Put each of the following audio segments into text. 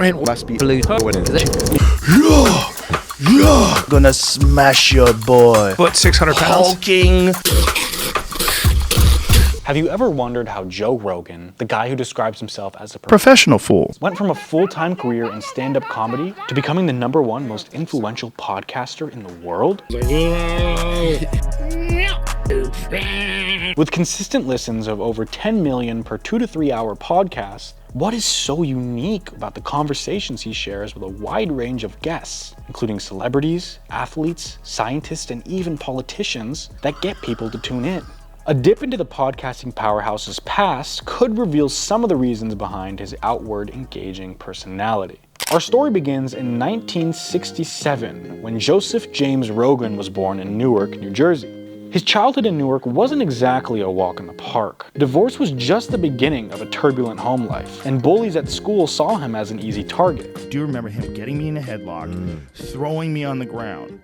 Trent must be blue. Yeah, gonna smash your boy. What, 600 pounds? Hulking. Have you ever wondered how Joe Rogan, the guy who describes himself as a Professional fool, went from a full-time career in stand-up comedy to becoming the #1 most influential podcaster in the world? With consistent listens of over 10 million per 2 to 3 hour podcasts, what is so unique about the conversations he shares with a wide range of guests, including celebrities, athletes, scientists, and even politicians, that get people to tune in? A dip into the podcasting powerhouse's past could reveal some of the reasons behind his outward, engaging personality. Our story begins in 1967, when Joseph James Rogan was born in Newark, New Jersey. His childhood in Newark wasn't exactly a walk in the park. Divorce was just the beginning of a turbulent home life, and bullies at school saw him as an easy target. I do remember him getting me in a headlock, throwing me on the ground,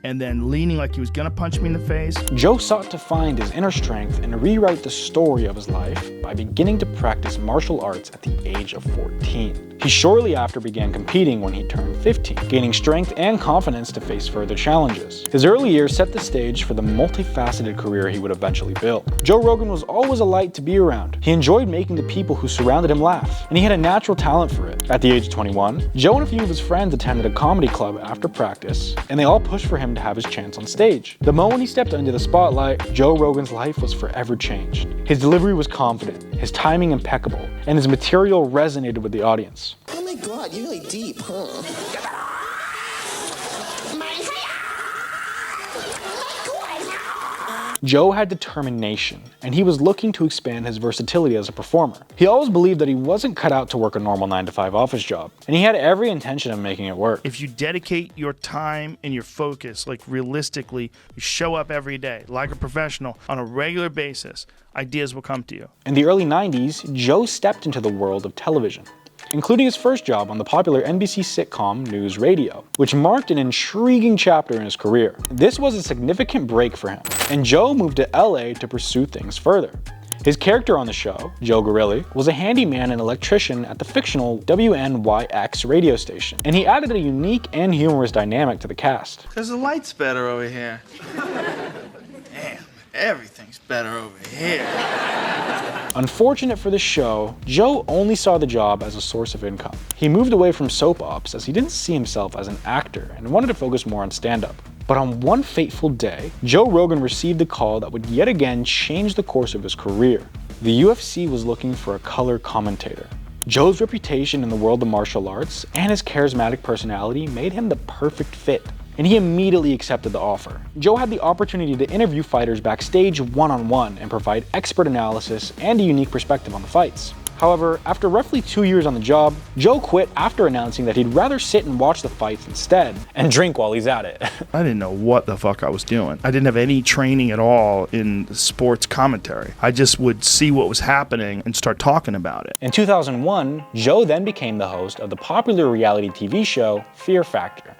and then leaning like he was gonna punch me in the face. Joe sought to find his inner strength and rewrite the story of his life by beginning to practice martial arts at the age of 14. He shortly after began competing when he turned 15, gaining strength and confidence to face further challenges. His early years set the stage for the multifaceted career he would eventually build. Joe Rogan was always a light to be around. He enjoyed making the people who surrounded him laugh, and he had a natural talent for it. At the age of 21, Joe and a few of his friends attended a comedy club after practice, and they all pushed for him to have his chance on stage. The moment he stepped into the spotlight, Joe Rogan's life was forever changed. His delivery was confident, his timing impeccable, and his material resonated with the audience. Oh my god, you're really deep, huh? Joe had determination, and he was looking to expand his versatility as a performer. He always believed that he wasn't cut out to work a normal 9-to-5 office job, and he had every intention of making it work. If you dedicate your time and your focus, like realistically, you show up every day, like a professional, on a regular basis, ideas will come to you. In the early 90s, Joe stepped into the world of television, including his first job on the popular NBC sitcom News Radio, which marked an intriguing chapter in his career. This was a significant break for him, and Joe moved to LA to pursue things further. His character on the show, Joe Gorilli, was a handyman and electrician at the fictional WNYX radio station, and he added a unique and humorous dynamic to the cast. Because the light's better over here. Damn, everything's better over here. Unfortunate for the show, Joe only saw the job as a source of income. He moved away from soap ops as he didn't see himself as an actor and wanted to focus more on stand-up. But on one fateful day, Joe Rogan received a call that would yet again change the course of his career. The UFC was looking for a color commentator. Joe's reputation in the world of martial arts and his charismatic personality made him the perfect fit, and he immediately accepted the offer. Joe had the opportunity to interview fighters backstage one-on-one and provide expert analysis and a unique perspective on the fights. However, after roughly 2 years on the job, Joe quit after announcing that he'd rather sit and watch the fights instead, and drink while he's at it. I didn't know what the fuck I was doing. I didn't have any training at all in sports commentary. I just would see what was happening and start talking about it. In 2001, Joe then became the host of the popular reality TV show Fear Factor.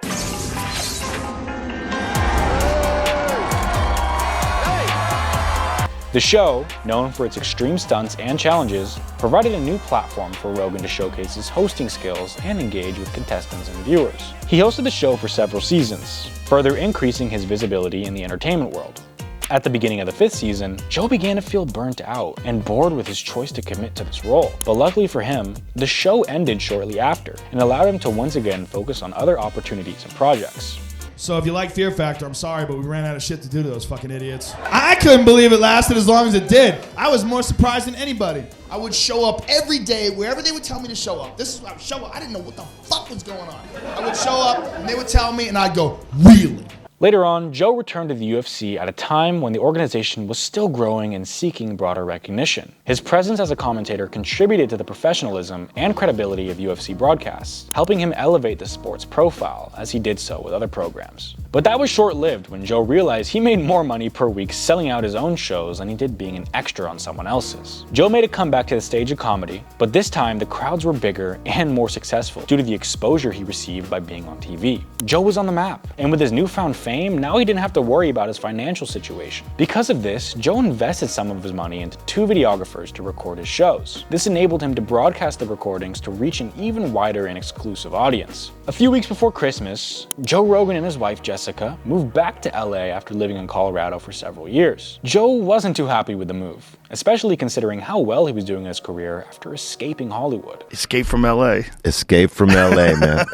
The show, known for its extreme stunts and challenges, provided a new platform for Rogan to showcase his hosting skills and engage with contestants and viewers. He hosted the show for several seasons, further increasing his visibility in the entertainment world. At the beginning of the 5th season, Joe began to feel burnt out and bored with his choice to commit to this role. But luckily for him, the show ended shortly after and allowed him to once again focus on other opportunities and projects. So if you like Fear Factor, I'm sorry, but we ran out of shit to do to those fucking idiots. I couldn't believe it lasted as long as it did. I was more surprised than anybody. I would show up every day wherever they would tell me to show up. This is where I would show up. I didn't know what the fuck was going on. I would show up and they would tell me and I'd go, really? Later on, Joe returned to the UFC at a time when the organization was still growing and seeking broader recognition. His presence as a commentator contributed to the professionalism and credibility of UFC broadcasts, helping him elevate the sport's profile as he did so with other programs. But that was short-lived when Joe realized he made more money per week selling out his own shows than he did being an extra on someone else's. Joe made a comeback to the stage of comedy, but this time the crowds were bigger and more successful due to the exposure he received by being on TV. Joe was on the map, and with his newfound fame fame, now he didn't have to worry about his financial situation. Because of this, Joe invested some of his money into 2 videographers to record his shows. This enabled him to broadcast the recordings to reach an even wider and exclusive audience. A few weeks before Christmas, Joe Rogan and his wife Jessica moved back to LA after living in Colorado for several years. Joe wasn't too happy with the move, especially considering how well he was doing in his career after escaping Hollywood. Escape from LA. Escape from LA, man.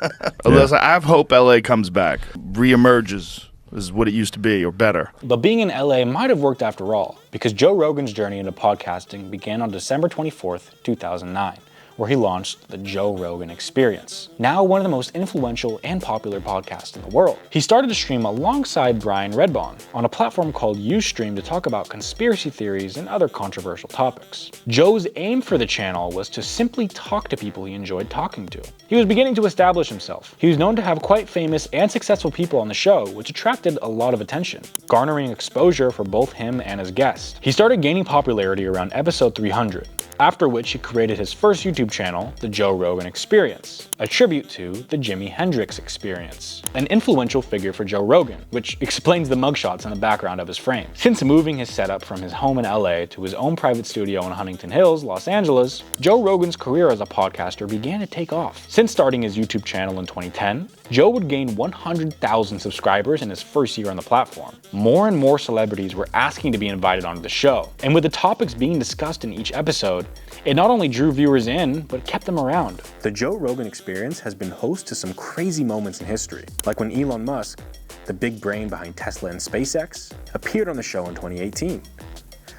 Alyssa, I have hope LA comes back, reemerges as what it used to be, or better. But being in LA might have worked after all, because Joe Rogan's journey into podcasting began on December 24th, 2009. Where he launched the Joe Rogan Experience, now one of the most influential and popular podcasts in the world. He started to stream alongside Brian Redbone on a platform called Ustream to talk about conspiracy theories and other controversial topics. Joe's aim for the channel was to simply talk to people he enjoyed talking to. He was beginning to establish himself. He was known to have quite famous and successful people on the show, which attracted a lot of attention, garnering exposure for both him and his guests. He started gaining popularity around episode 300, after which he created his first YouTube channel, the Joe Rogan Experience, a tribute to the Jimi Hendrix Experience, an influential figure for Joe Rogan, which explains the mugshots in the background of his frame. Since moving his setup from his home in LA to his own private studio in Huntington Hills, Los Angeles, Joe Rogan's career as a podcaster began to take off. Since starting his YouTube channel in 2010, Joe would gain 100,000 subscribers in his first year on the platform. More and more celebrities were asking to be invited onto the show, and with the topics being discussed in each episode, it not only drew viewers in, but kept them around. The Joe Rogan Experience has been host to some crazy moments in history, like when Elon Musk, the big brain behind Tesla and SpaceX, appeared on the show in 2018.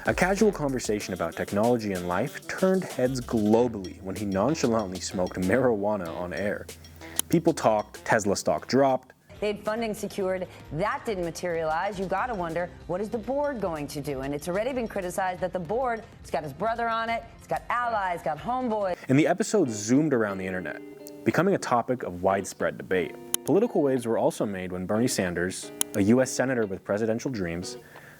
A casual conversation about technology and life turned heads globally when he nonchalantly smoked marijuana on air. People talked, Tesla stock dropped. They had funding secured. That didn't materialize. You got to wonder, what is the board going to do? And it's already been criticized that the board, it's got his brother on it, it's got allies, got homeboys. And the episode zoomed around the internet, becoming a topic of widespread debate. Political waves were also made when Bernie Sanders, a US senator with presidential dreams,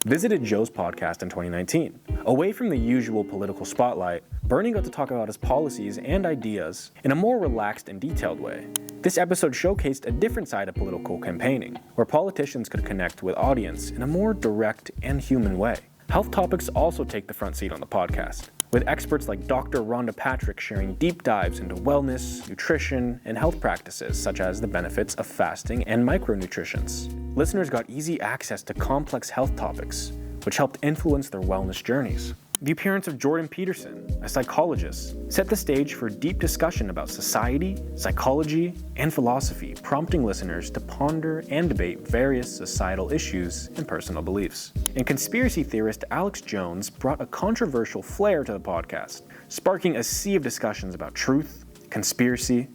visited Joe's podcast in 2019. Away from the usual political spotlight, Bernie got to talk about his policies and ideas in a more relaxed and detailed way. This episode showcased a different side of political campaigning, where politicians could connect with audience in a more direct and human way. Health topics also take the front seat on the podcast, with experts like Dr. Rhonda Patrick sharing deep dives into wellness, nutrition, and health practices such as the benefits of fasting and micronutrients. Listeners got easy access to complex health topics, which helped influence their wellness journeys. The appearance of Jordan Peterson, a psychologist, set the stage for deep discussion about society, psychology, and philosophy, prompting listeners to ponder and debate various societal issues and personal beliefs. And conspiracy theorist Alex Jones brought a controversial flair to the podcast, sparking a sea of discussions about truth, conspiracy,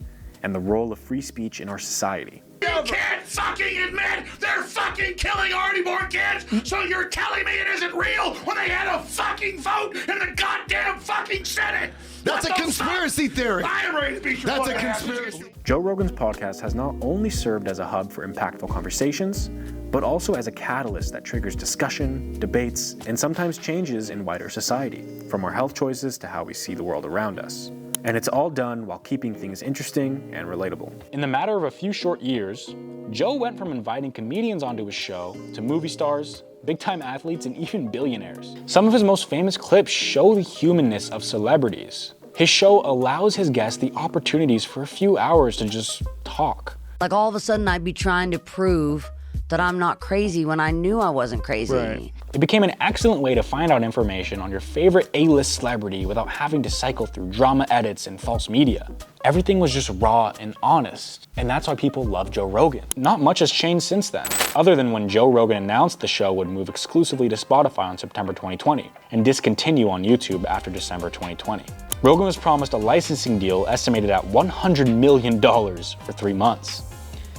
and the role of free speech in our society. You can't fucking admit they're fucking killing already born kids, so you're telling me it isn't real when they had a fucking vote in the goddamn fucking Senate? That's a conspiracy theory. I am ready to beat your That's a fucking conspiracy. ass. Joe Rogan's podcast has not only served as a hub for impactful conversations, but also as a catalyst that triggers discussion, debates, and sometimes changes in wider society, from our health choices to how we see the world around us. And it's all done while keeping things interesting and relatable. In the matter of a few short years, Joe went from inviting comedians onto his show to movie stars, big-time athletes, and even billionaires. Some of his most famous clips show the humanness of celebrities. His show allows his guests the opportunities for a few hours to just talk. Like all of a sudden I'd be trying to prove that I'm not crazy when I knew I wasn't crazy. Right. It became an excellent way to find out information on your favorite A-list celebrity without having to cycle through drama edits and false media. Everything was just raw and honest, and that's why people love Joe Rogan. Not much has changed since then, other than when Joe Rogan announced the show would move exclusively to Spotify on September 2020 and discontinue on YouTube after December 2020. Rogan was promised a licensing deal estimated at $100 million for 3 months.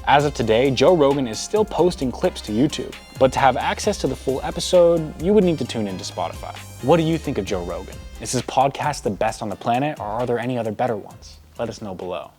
As of today, Joe Rogan is still posting clips to YouTube, but to have access to the full episode, you would need to tune into Spotify. What do you think of Joe Rogan? Is his podcast the best on the planet, or are there any other better ones? Let us know below.